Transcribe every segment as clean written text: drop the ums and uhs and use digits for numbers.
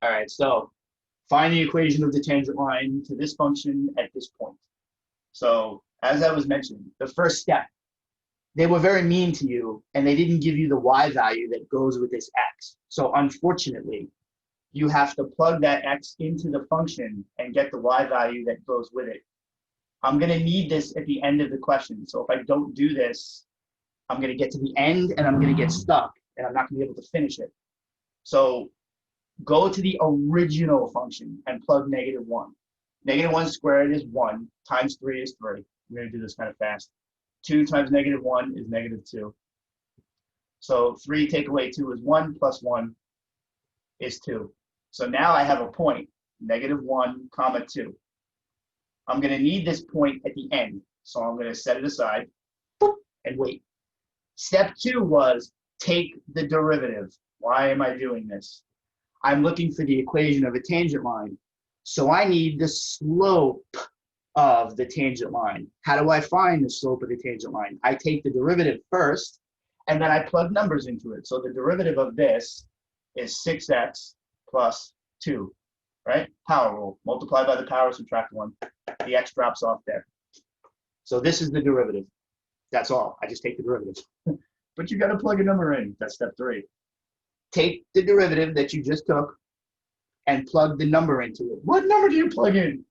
All right, so find the equation of the tangent line to this function at this point. So as I was mentioning, the first step, they were very mean to you and they didn't give you the y value that goes with this x. So unfortunately, you have to plug that x into the function and get the y value that goes with it. I'm going to need this at the end of the question. So if I don't do this, I'm going to get to the end and I'm going to get stuck and I'm not going to be able to finish it. So go to the original function and plug -1. -1 squared is 1 times 3 is 3. I'm going to do this kind of fast. 2 times -1 is -2. So 3 take away 2 is 1 plus 1 is 2. So now I have a point, -1, comma 2. I'm going to need this point at the end. So I'm going to set it aside and wait. Step 2 was take the derivative. Why am I doing this? I'm looking for the equation of a tangent line. So I need the slope of the tangent line. How do I find the slope of the tangent line? I take the derivative first, and then I plug numbers into it. So the derivative of this is 6x plus 2, right? Power rule. Multiply by the power, subtract 1. The x drops off there. So this is the derivative. That's all. I just take the derivative. But you got to plug a number in. That's step 3. Take the derivative that you just took and plug the number into it. What number do you plug in?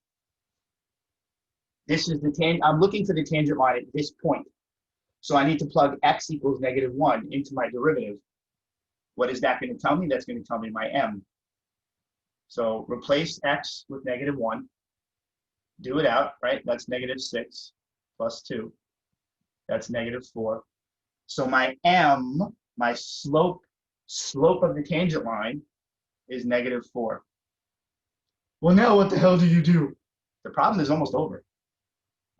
This is the tangent. I'm looking for the tangent line at this point. So I need to plug x equals -1 into my derivative. What is that going to tell me? That's going to tell me my m. So replace x with -1. Do it out, right? That's -6 plus 2. That's -4. So my m, my slope of the tangent line is -4. Well, now what the hell do you do? The problem is almost over.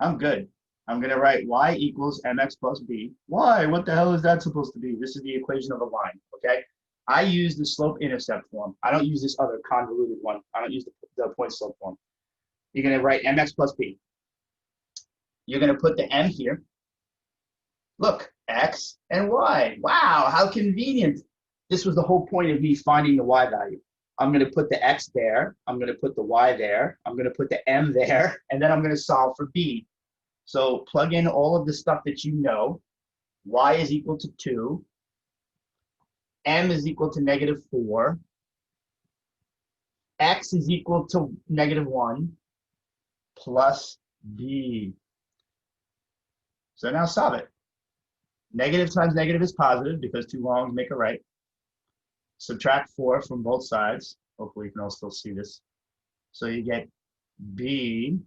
I'm good. I'm going to write y equals mx plus b. Why? What the hell is that supposed to be? This is the equation of a line, okay? I use the slope-intercept form. I don't use this other convoluted one. I don't use the point-slope form. You're going to write mx plus b. You're going to put the m here. Look, x and y. Wow, how convenient. This was the whole point of me finding the y value. I'm going to put the x there. I'm going to put the y there. I'm going to put the m there. And then I'm going to solve for b. So plug in all of the stuff that you know. Y is equal to 2. M is equal to -4. X is equal to -1 plus b. So now solve it. Negative times negative is positive because 2 longs make a right. Subtract 4 from both sides. Hopefully you can all still see this. So you get b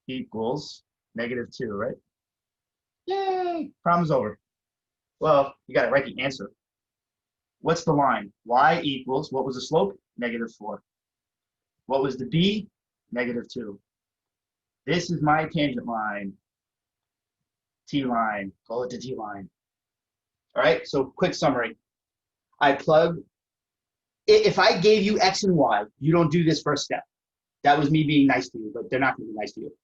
equals -2, right? Yay! Problem's over. Well, you got to write the answer. What's the line? Y equals, what was the slope? -4. What was the b? -2. This is my tangent line. T-line. Call it the T-line. All right, so quick summary. I plug, if I gave you x and y, you don't do this first step. That was me being nice to you, but they're not going to be nice to you.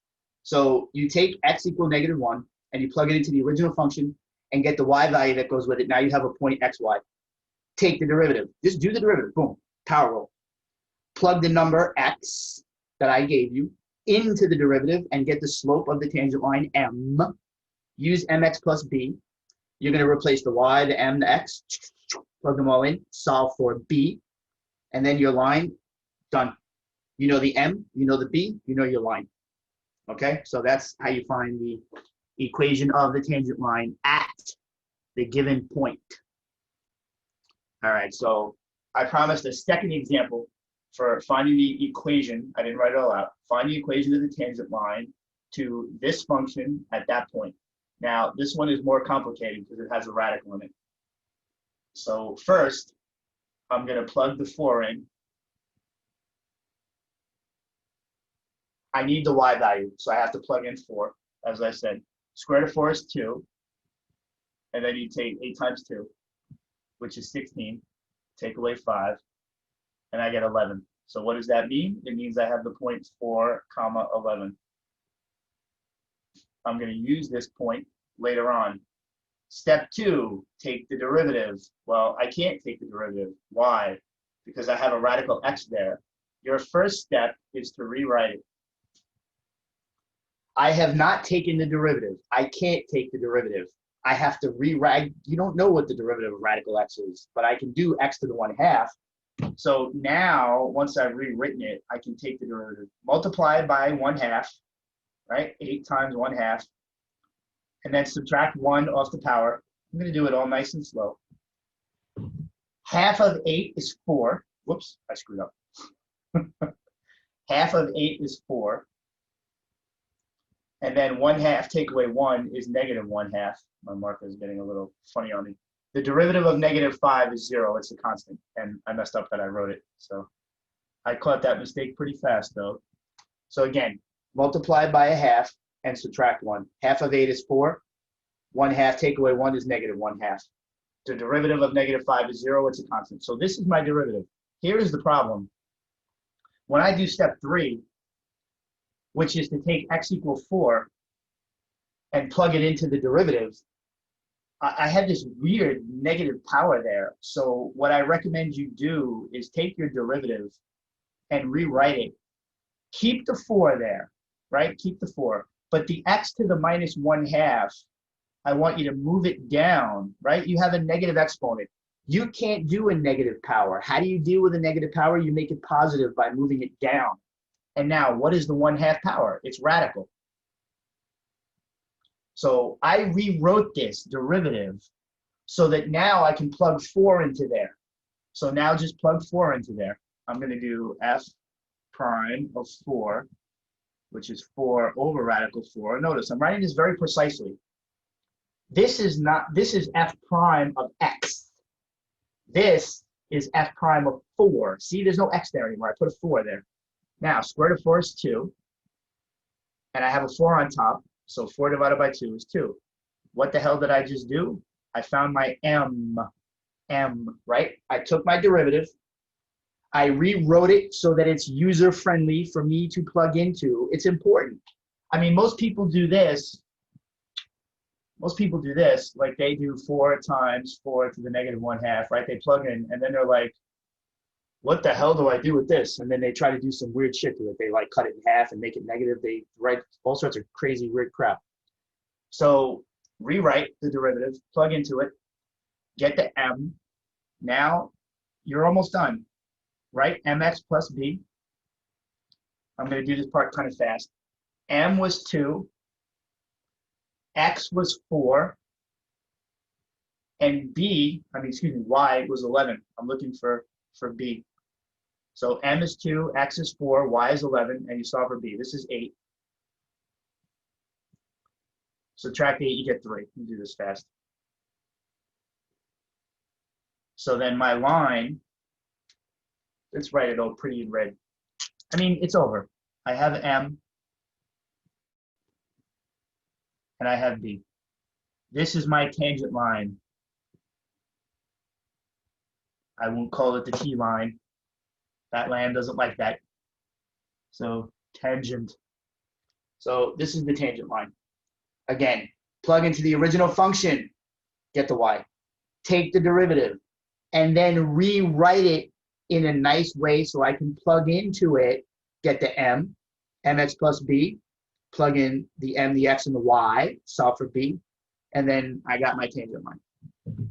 So you take x equal -1 and you plug it into the original function and get the y value that goes with it. Now you have a point xy. Take the derivative. Just do the derivative. Boom. Power rule. Plug the number x that I gave you into the derivative and get the slope of the tangent line m. Use mx plus b. You're going to replace the y, the m, the x. Plug them all in. Solve for b. And then your line, done. You know the m, you know the b, you know your line. Okay, so that's how you find the equation of the tangent line at the given point. All right, so I promised a second example for finding the equation. I didn't write it all out. Find the equation of the tangent line to this function at that point. Now, this one is more complicated because it has a radical in it. So first, I'm going to plug the 4 in. I need the y value, so I have to plug in 4, as I said. Square root of 4 is 2. And then you take 8 times 2, which is 16. Take away 5, and I get 11. So what does that mean? It means I have the points 4, 11. I'm going to use this point later on. Step 2, take the derivative. Well, I can't take the derivative. Why? because I have a radical x there, your first step is to rewrite it. I have not taken the derivative. I can't take the derivative. I have to rewrite. You don't know what the derivative of radical x is, but I can do x to the 1/2. So now, once I've rewritten it, I can take the derivative, multiply by 1/2, right? 8 times 1/2, and then subtract 1 off the power. I'm going to do it all nice and slow. Half of 8 is 4. Whoops, I screwed up. Half of 8 is 4. And then 1/2 take away 1 is -1/2. My marker is getting a little funny on me. The derivative of -5 is 0. It's a constant. And I messed up that I wrote it. So I caught that mistake pretty fast, though. So again, multiply by 1/2 and subtract 1. Half of 8 is 4. 1/2 take away 1 is -1/2. The derivative of -5 is 0. It's a constant. So this is my derivative. Here is the problem. When I do step 3, which is to take x equals 4 and plug it into the derivative, I have this weird negative power there. So what I recommend you do is take your derivative and rewrite it. Keep the 4 there, right? Keep the 4. But the x to the -1/2, I want you to move it down, right? You have a negative exponent. You can't do a negative power. How do you deal with a negative power? You make it positive by moving it down. And now, what is the 1/2 power? It's radical. So I rewrote this derivative so that now I can plug 4 into there. So now just plug 4 into there. I'm going to do f prime of 4, which is 4 over radical 4. Notice I'm writing this very precisely. This is f prime of x. This is f prime of 4. See, there's no x there anymore. I put a 4 there. Now, square root of 4 is 2, and I have a 4 on top, so 4 divided by 2 is 2. What the hell did I just do? I found my m, right? I took my derivative, I rewrote it so that it's user-friendly for me to plug into. It's important. I mean, most people do this, like they do 4 times 4 to the -1/2, right? They plug in, and then they're like, what the hell do I do with this? And then they try to do some weird shit to it. They like cut it in half and make it negative. They write all sorts of crazy weird crap. So rewrite the derivative, plug into it, get the m. Now you're almost done, right? mx plus b. I'm going to do this part kind of fast. M was 2, x was 4, and y was 11. I'm looking for b. So m is 2, x is 4, y is 11, and you solve for b. This is 8. Subtract 8, you get 3. Let me do this fast. So then my line, let's write it all pretty in red. I mean, it's over. I have m, and I have b. This is my tangent line. I won't call it the T line. That land doesn't like that. So tangent. So this is the tangent line. Again, plug into the original function, get the y. Take the derivative, and then rewrite it in a nice way so I can plug into it, get the m, mx plus b, plug in the m, the x, and the y, solve for b, and then I got my tangent line.